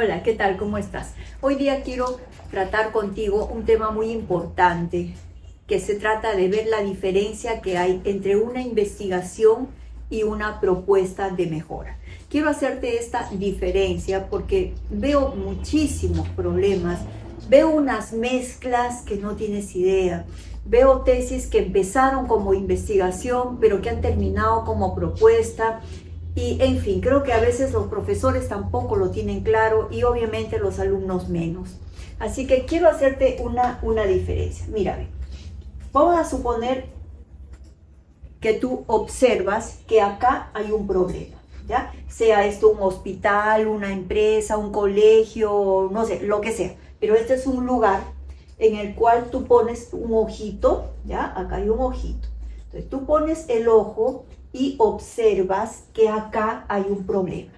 Hola, ¿qué tal? ¿Cómo estás? Hoy día quiero tratar contigo un tema muy importante, que se trata de ver la diferencia que hay entre una investigación y una propuesta de mejora. Quiero hacerte esta diferencia porque veo muchísimos problemas, veo unas mezclas que no tienes idea, veo tesis que empezaron como investigación pero que han terminado como propuesta. Y en fin, creo que a veces los profesores tampoco lo tienen claro y obviamente los alumnos menos. Así que quiero hacerte una diferencia. Mira, vamos a suponer que tú observas que acá hay un problema, ¿ya? Sea esto un hospital, una empresa, un colegio, no sé, lo que sea. Pero este es un lugar en el cual tú pones un ojito, ¿ya? Acá hay un ojito. Entonces tú pones el ojo y observas que acá hay un problema.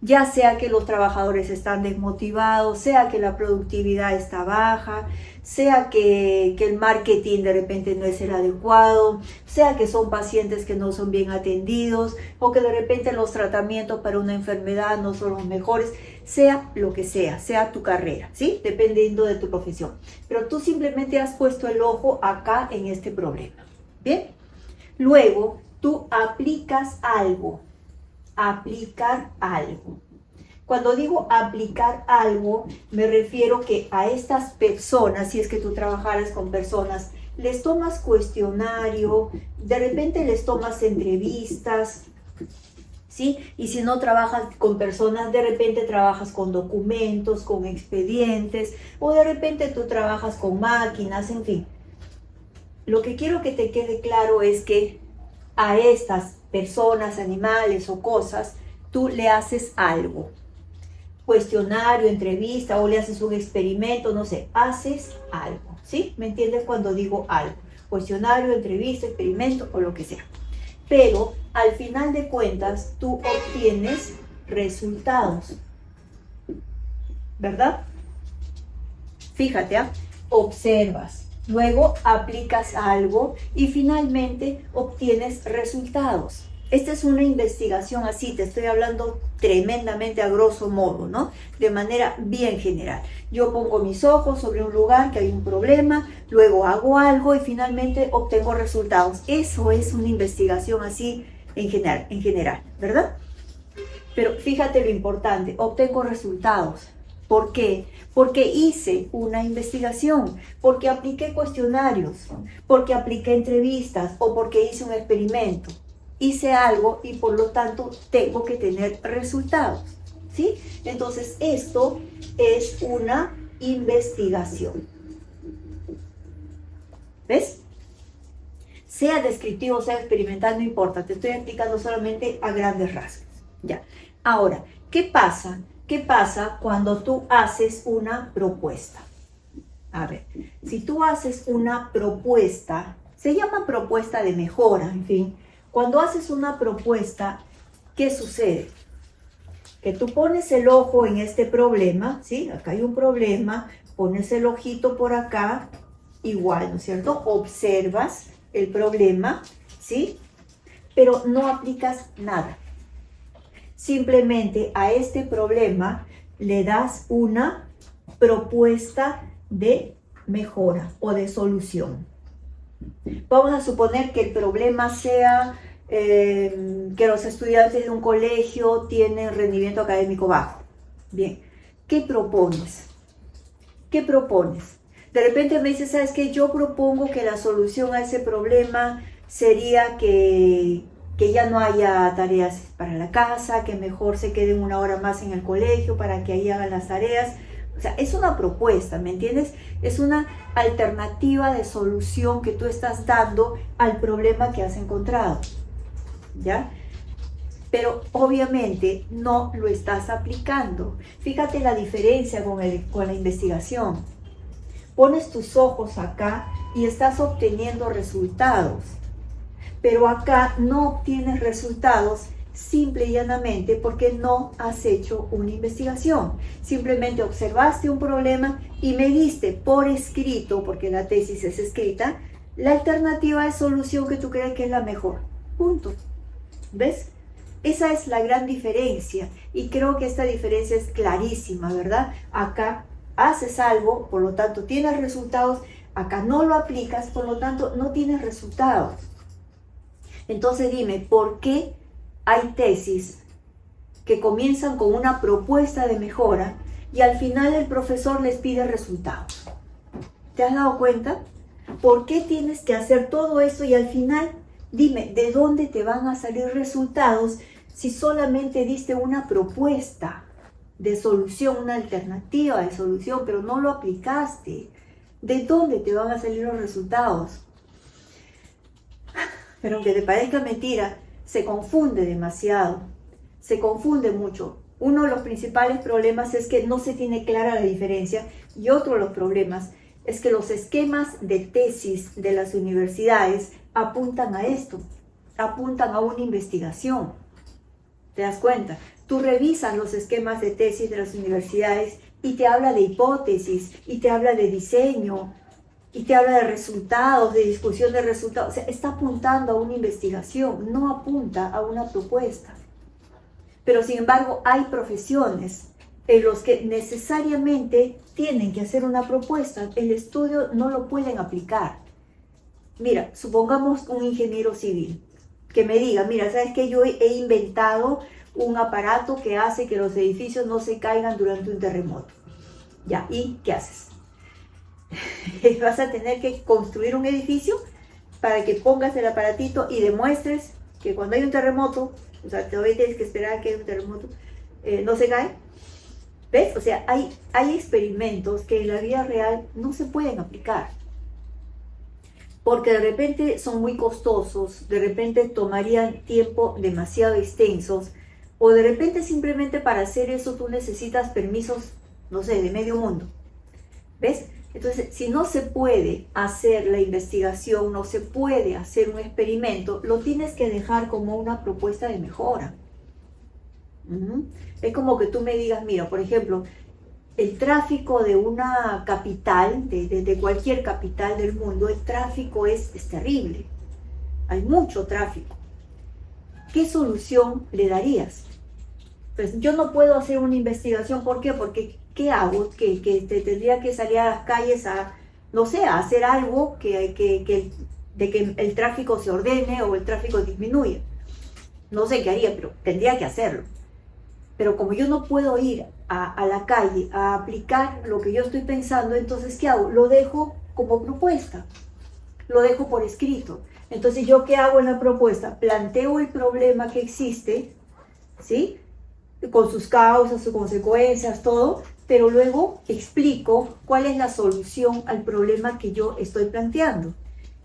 Ya sea que los trabajadores están desmotivados, sea que la productividad está baja, sea que el marketing de repente no es el adecuado, sea que son pacientes que no son bien atendidos o que de repente los tratamientos para una enfermedad no son los mejores, sea lo que sea tu carrera, ¿sí? Dependiendo de tu profesión. Pero tú simplemente has puesto el ojo acá en este problema, ¿bien? Luego, tú aplicas algo, aplicar algo. Cuando digo aplicar algo, me refiero que a estas personas, si es que tú trabajaras con personas, les tomas cuestionario, de repente les tomas entrevistas, ¿sí? Y si no trabajas con personas, de repente trabajas con documentos, con expedientes, o de repente tú trabajas con máquinas, en fin. Lo que quiero que te quede claro es que a estas personas, animales o cosas, tú le haces algo. Cuestionario, entrevista o le haces un experimento, no sé, haces algo, ¿sí? ¿Me entiendes cuando digo algo? Cuestionario, entrevista, experimento o lo que sea. Pero al final de cuentas, tú obtienes resultados, ¿verdad? Fíjate, observas. Luego aplicas algo y finalmente obtienes resultados. Esta es una investigación así, te estoy hablando tremendamente a grosso modo, ¿no? De manera bien general. Yo pongo mis ojos sobre un lugar que hay un problema, luego hago algo y finalmente obtengo resultados. Eso es una investigación así en general, ¿verdad? Pero fíjate lo importante, obtengo resultados. ¿Por qué? Porque hice una investigación, porque apliqué cuestionarios, porque apliqué entrevistas o porque hice un experimento. Hice algo y por lo tanto tengo que tener resultados, ¿sí? Entonces esto es una investigación. ¿Ves? Sea descriptivo, sea experimental, no importa, te estoy explicando solamente a grandes rasgos. Ya. Ahora, ¿qué pasa? ¿Qué pasa cuando tú haces una propuesta? A ver, si tú haces una propuesta, se llama propuesta de mejora, en fin. Cuando haces una propuesta, ¿qué sucede? Que tú pones el ojo en este problema, ¿sí? Acá hay un problema, pones el ojito por acá, igual, ¿no es cierto? Observas el problema, ¿sí? Pero no aplicas nada. Simplemente a este problema le das una propuesta de mejora o de solución. Vamos a suponer que el problema sea que los estudiantes de un colegio tienen rendimiento académico bajo. Bien, ¿qué propones? ¿Qué propones? De repente me dices, ¿sabes qué? Yo propongo que la solución a ese problema sería que ya no haya tareas para la casa, que mejor se queden una hora más en el colegio para que ahí hagan las tareas. O sea, es una propuesta, ¿me entiendes? Es una alternativa de solución que tú estás dando al problema que has encontrado, ¿ya? Pero obviamente no lo estás aplicando. Fíjate la diferencia con la investigación. Pones tus ojos acá y estás obteniendo resultados. Pero acá no obtienes resultados simple y llanamente porque no has hecho una investigación. Simplemente observaste un problema y me diste por escrito, porque la tesis es escrita, la alternativa de solución que tú crees que es la mejor. Punto. ¿Ves? Esa es la gran diferencia y creo que esta diferencia es clarísima, ¿verdad? Acá haces algo, por lo tanto tienes resultados, acá no lo aplicas, por lo tanto no tienes resultados. Entonces dime, ¿por qué hay tesis que comienzan con una propuesta de mejora y al final el profesor les pide resultados? ¿Te has dado cuenta? ¿Por qué tienes que hacer todo eso y al final, dime, ¿de dónde te van a salir resultados si solamente diste una propuesta de solución, una alternativa de solución, pero no lo aplicaste? ¿De dónde te van a salir los resultados? Pero aunque te parezca mentira, se confunde demasiado, se confunde mucho. Uno de los principales problemas es que no se tiene clara la diferencia y otro de los problemas es que los esquemas de tesis de las universidades apuntan a esto, apuntan a una investigación. ¿Te das cuenta? Tú revisas los esquemas de tesis de las universidades y te habla de hipótesis, y te habla de diseño, y te habla de resultados, de discusión de resultados. O sea, está apuntando a una investigación, no apunta a una propuesta. Pero sin embargo, hay profesiones en los que necesariamente tienen que hacer una propuesta. El estudio no lo pueden aplicar. Mira, supongamos un ingeniero civil que me diga, mira, ¿sabes qué? Yo he inventado un aparato que hace que los edificios no se caigan durante un terremoto. Ya, ¿y qué haces? Vas a tener que construir un edificio para que pongas el aparatito y demuestres que cuando hay un terremoto, o sea, todavía tienes que esperar a que haya un terremoto, no se cae. ¿Ves? O sea, hay experimentos que en la vida real no se pueden aplicar. Porque de repente son muy costosos, de repente tomarían tiempo demasiado extensos, o de repente simplemente para hacer eso tú necesitas permisos, no sé, de medio mundo. ¿Ves? Entonces, si no se puede hacer la investigación, no se puede hacer un experimento, lo tienes que dejar como una propuesta de mejora. Es como que tú me digas, mira, por ejemplo, el tráfico de una capital, de cualquier capital del mundo, el tráfico es terrible. Hay mucho tráfico. ¿Qué solución le darías? Pues yo no puedo hacer una investigación. ¿Por qué? Porque ¿qué hago? Que te tendría que salir a las calles a, no sé, a hacer algo de que el tráfico se ordene o el tráfico disminuya. No sé qué haría, pero tendría que hacerlo. Pero como yo no puedo ir a la calle a aplicar lo que yo estoy pensando, entonces ¿qué hago? Lo dejo como propuesta, lo dejo por escrito. Entonces, ¿yo qué hago en la propuesta? Planteo el problema que existe, ¿sí? Con sus causas, sus consecuencias, todo, pero luego explico cuál es la solución al problema que yo estoy planteando.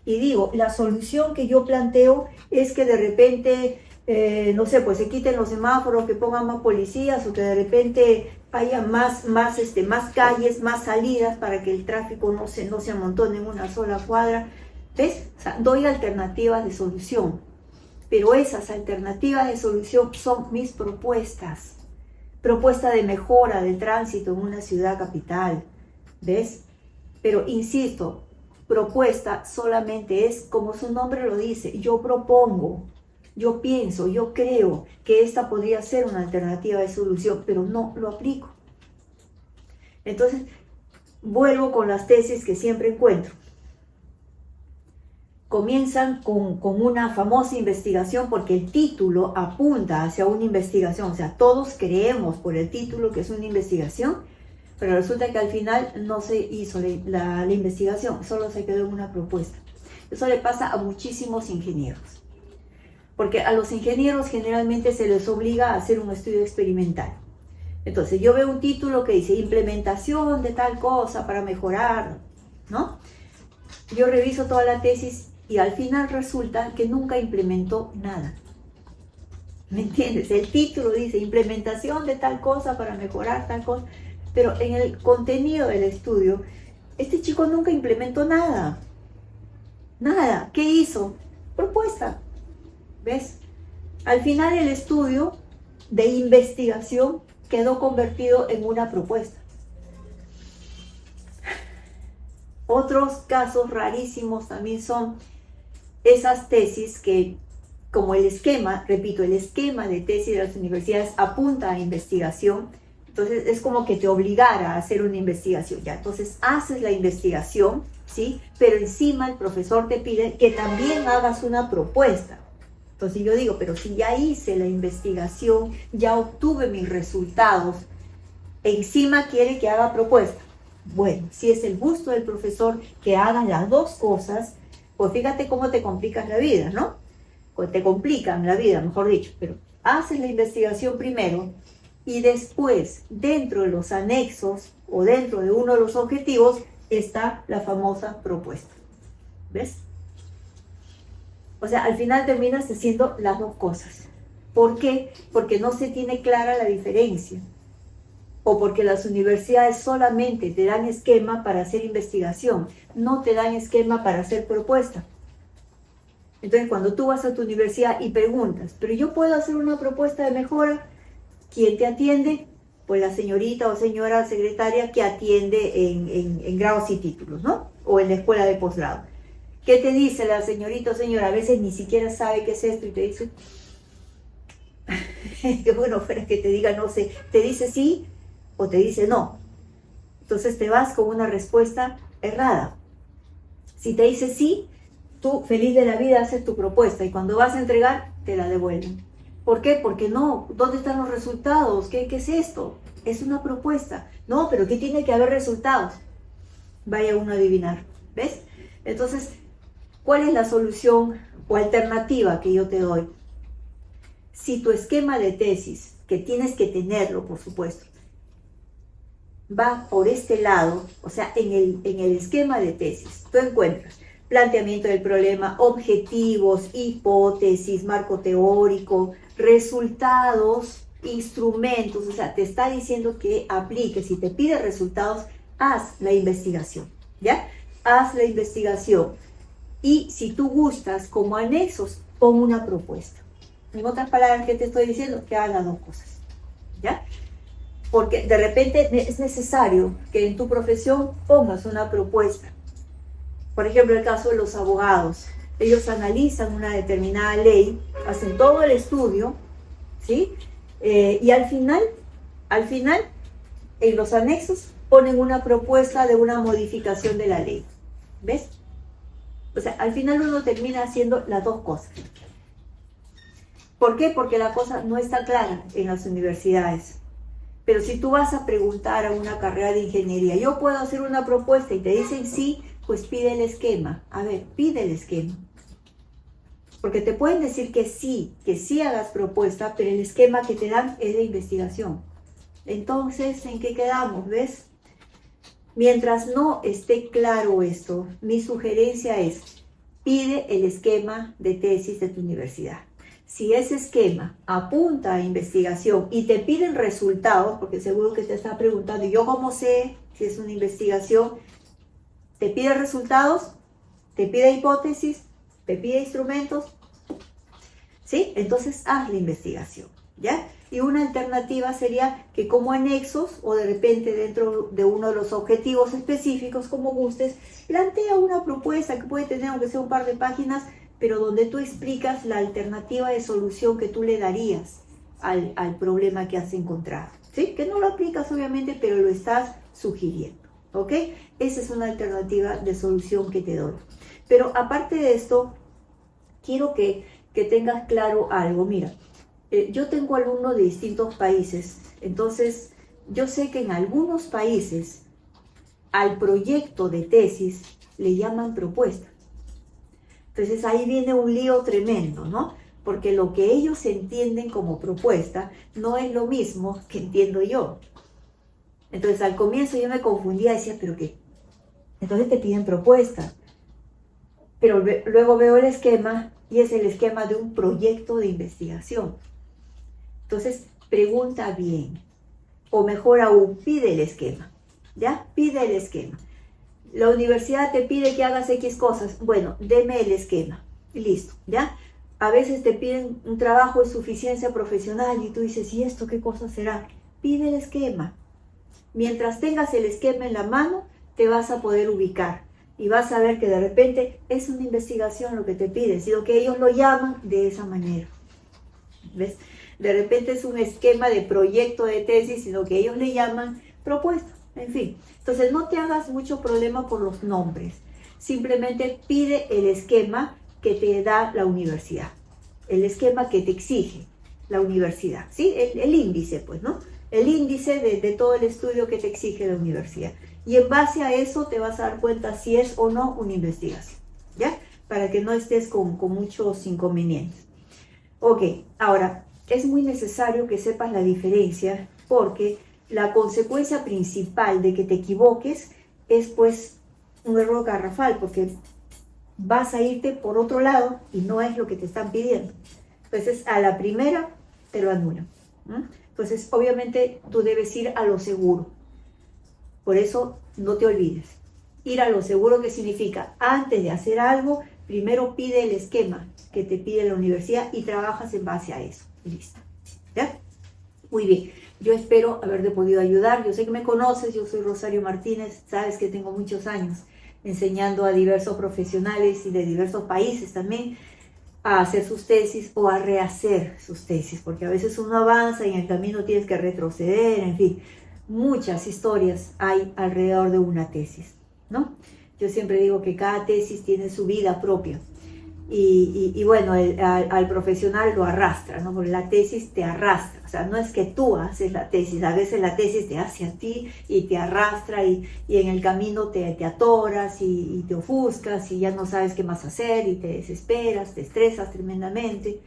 Y digo, la solución que yo planteo es que de repente, no sé, pues se quiten los semáforos, que pongan más policías, o que de repente haya más calles, más salidas para que el tráfico no se amontone en una sola cuadra. ¿Ves? O sea, doy alternativas de solución. Pero esas alternativas de solución son mis propuestas. Propuesta de mejora del tránsito en una ciudad capital. ¿Ves? Pero insisto, propuesta solamente es, como su nombre lo dice, yo propongo, yo pienso, yo creo que esta podría ser una alternativa de solución, pero no lo aplico. Entonces, vuelvo con las tesis que siempre encuentro. Comienzan con una famosa investigación porque el título apunta hacia una investigación. O sea, todos creemos por el título que es una investigación, pero resulta que al final no se hizo la investigación, solo se quedó en una propuesta. Eso le pasa a muchísimos ingenieros. Porque a los ingenieros generalmente se les obliga a hacer un estudio experimental. Entonces yo veo un título que dice implementación de tal cosa para mejorar, ¿no? Yo reviso toda la tesis y al final resulta que nunca implementó nada. ¿Me entiendes? El título dice implementación de tal cosa para mejorar tal cosa, pero en el contenido del estudio, este chico nunca implementó nada. Nada. ¿Qué hizo? Propuesta. ¿Ves? Al final el estudio de investigación quedó convertido en una propuesta. Otros casos rarísimos también son esas tesis que como el esquema, repito, el esquema de tesis de las universidades apunta a investigación, entonces es como que te obligara a hacer una investigación, ¿ya? Entonces haces la investigación, ¿sí? Pero encima el profesor te pide que también hagas una propuesta. Entonces yo digo, pero si ya hice la investigación, ya obtuve mis resultados, encima quiere que haga propuesta. Bueno, si es el gusto del profesor que hagan las dos cosas, pues fíjate cómo te complicas la vida, ¿no? Pues te complican la vida, mejor dicho, pero haces la investigación primero y después, dentro de los anexos o dentro de uno de los objetivos, está la famosa propuesta. ¿Ves? O sea, al final terminas haciendo las dos cosas. ¿Por qué? Porque no se tiene clara la diferencia. O porque las universidades solamente te dan esquema para hacer investigación, no te dan esquema para hacer propuesta. Entonces, cuando tú vas a tu universidad y preguntas, ¿pero yo puedo hacer una propuesta de mejora? ¿Quién te atiende? Pues la señorita o señora secretaria que atiende en grados y títulos, ¿no? O en la escuela de posgrado. ¿Qué te dice la señorita o señora? A veces ni siquiera sabe qué es esto y te dice, que bueno, fuera que te diga no sé, te dice sí o te dice no. Entonces te vas con una respuesta errada. Si te dice sí, tú feliz de la vida haces tu propuesta y cuando vas a entregar te la devuelven. ¿Por qué? Porque no. ¿Dónde están los resultados? ¿Qué es esto? Es una propuesta. No, pero ¿qué tiene que haber resultados? Vaya uno a adivinar. ¿Ves? Entonces, ¿cuál es la solución o alternativa que yo te doy? Si tu esquema de tesis, que tienes que tenerlo, por supuesto, va por este lado, o sea, en el esquema de tesis, tú encuentras planteamiento del problema, objetivos, hipótesis, marco teórico, resultados, instrumentos, o sea, te está diciendo que apliques, si te pide resultados, haz la investigación, ¿ya? Haz la investigación y si tú gustas como anexos, pon una propuesta. En otras palabras, ¿qué te estoy diciendo? Que hagas las dos cosas, ¿ya? Porque de repente es necesario que en tu profesión pongas una propuesta. Por ejemplo, el caso de los abogados. Ellos analizan una determinada ley, hacen todo el estudio, ¿sí? Y al final, en los anexos, ponen una propuesta de una modificación de la ley. ¿Ves? O sea, al final uno termina haciendo las dos cosas. ¿Por qué? Porque la cosa no está clara en las universidades. Pero si tú vas a preguntar a una carrera de ingeniería, yo puedo hacer una propuesta y te dicen sí, pues pide el esquema. A ver, pide el esquema. Porque te pueden decir que sí hagas propuesta, pero el esquema que te dan es de investigación. Entonces, ¿en qué quedamos? ¿Ves? Mientras no esté claro esto, mi sugerencia es, pide el esquema de tesis de tu universidad. Si ese esquema apunta a investigación y te piden resultados, porque seguro que te está preguntando, ¿yo cómo sé si es una investigación? Te pide resultados, te pide hipótesis, te pide instrumentos, ¿sí? Entonces haz la investigación, ¿ya? Y una alternativa sería que como anexos o de repente dentro de uno de los objetivos específicos, como gustes, plantea una propuesta que puede tener aunque sea un par de páginas, pero donde tú explicas la alternativa de solución que tú le darías al problema que has encontrado, ¿sí? Que no lo aplicas obviamente, pero lo estás sugiriendo, ¿ok? Esa es una alternativa de solución que te doy. Pero aparte de esto, quiero que tengas claro algo. Mira, yo tengo alumnos de distintos países, entonces yo sé que en algunos países al proyecto de tesis le llaman propuesta. Entonces ahí viene un lío tremendo, ¿no? Porque lo que ellos entienden como propuesta no es lo mismo que entiendo yo. Entonces al comienzo yo me confundía, decía, ¿pero qué? Entonces te piden propuesta. Pero luego veo el esquema y es el esquema de un proyecto de investigación. Entonces pregunta bien, o mejor aún, pide el esquema, ¿ya? Pide el esquema. La universidad te pide que hagas X cosas. Bueno, deme el esquema. Y listo, ¿ya? A veces te piden un trabajo de suficiencia profesional y tú dices, ¿y esto qué cosa será? Pide el esquema. Mientras tengas el esquema en la mano, te vas a poder ubicar. Y vas a ver que de repente es una investigación lo que te piden, sino que ellos lo llaman de esa manera. ¿Ves? De repente es un esquema de proyecto de tesis, sino que ellos le llaman propuesta. En fin, entonces no te hagas mucho problema por los nombres. Simplemente pide el esquema que te da la universidad, el esquema que te exige la universidad, ¿sí? El índice, pues, ¿no? El índice de todo el estudio que te exige la universidad. Y en base a eso te vas a dar cuenta si es o no una investigación, ¿ya? Para que no estés con muchos inconvenientes. Ok, ahora, es muy necesario que sepas la diferencia porque la consecuencia principal de que te equivoques es, pues, un error garrafal, porque vas a irte por otro lado y no es lo que te están pidiendo. Entonces, a la primera te lo anulan, ¿no? Entonces, obviamente, tú debes ir a lo seguro. Por eso, no te olvides. Ir a lo seguro, ¿qué significa? Antes de hacer algo, primero pide el esquema que te pide la universidad y trabajas en base a eso. Listo. ¿Ya? Muy bien. Yo espero haberte podido ayudar. Yo sé que me conoces, yo soy Rosario Martínez. Sabes que tengo muchos años enseñando a diversos profesionales y de diversos países también a hacer sus tesis o a rehacer sus tesis, porque a veces uno avanza y en el camino tienes que retroceder, en fin, muchas historias hay alrededor de una tesis, ¿no? Yo siempre digo que cada tesis tiene su vida propia y bueno, al profesional lo arrastra, ¿no? Porque la tesis te arrastra, o sea, no es que tú haces la tesis, a veces la tesis te hace a ti y te arrastra y en el camino te atoras y te ofuscas y ya no sabes qué más hacer y te desesperas, te estresas tremendamente.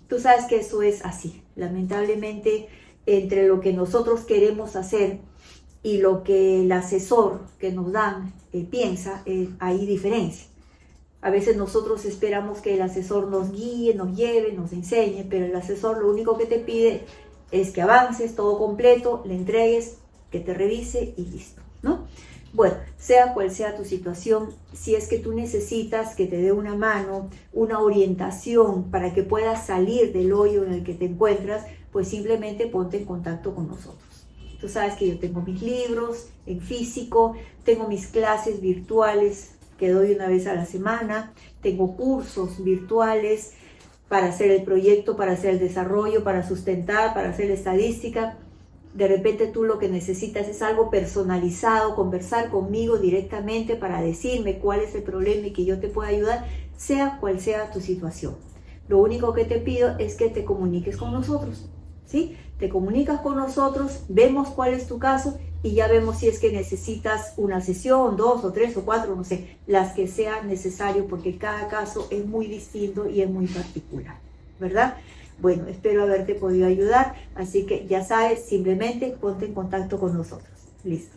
Tú sabes que eso es así, lamentablemente, entre lo que nosotros queremos hacer y lo que el asesor que nos dan piensa, hay diferencia. A veces nosotros esperamos que el asesor nos guíe, nos lleve, nos enseñe, pero el asesor lo único que te pide es que avances todo completo, le entregues, que te revise y listo, ¿no? Bueno, sea cual sea tu situación, si es que tú necesitas que te dé una mano, una orientación para que puedas salir del hoyo en el que te encuentras, pues simplemente ponte en contacto con nosotros. Tú sabes que yo tengo mis libros en físico, tengo mis clases virtuales que doy una vez a la semana, tengo cursos virtuales para hacer el proyecto, para hacer el desarrollo, para sustentar, para hacer la estadística. De repente tú lo que necesitas es algo personalizado, conversar conmigo directamente para decirme cuál es el problema y que yo te pueda ayudar, sea cual sea tu situación. Lo único que te pido es que te comuniques con nosotros, ¿sí? Te comunicas con nosotros, vemos cuál es tu caso y ya vemos si es que necesitas una sesión, 2 o 3 o 4, no sé, las que sea necesario, porque cada caso es muy distinto y es muy particular, ¿verdad? Bueno, espero haberte podido ayudar, así que ya sabes, simplemente ponte en contacto con nosotros. Listo.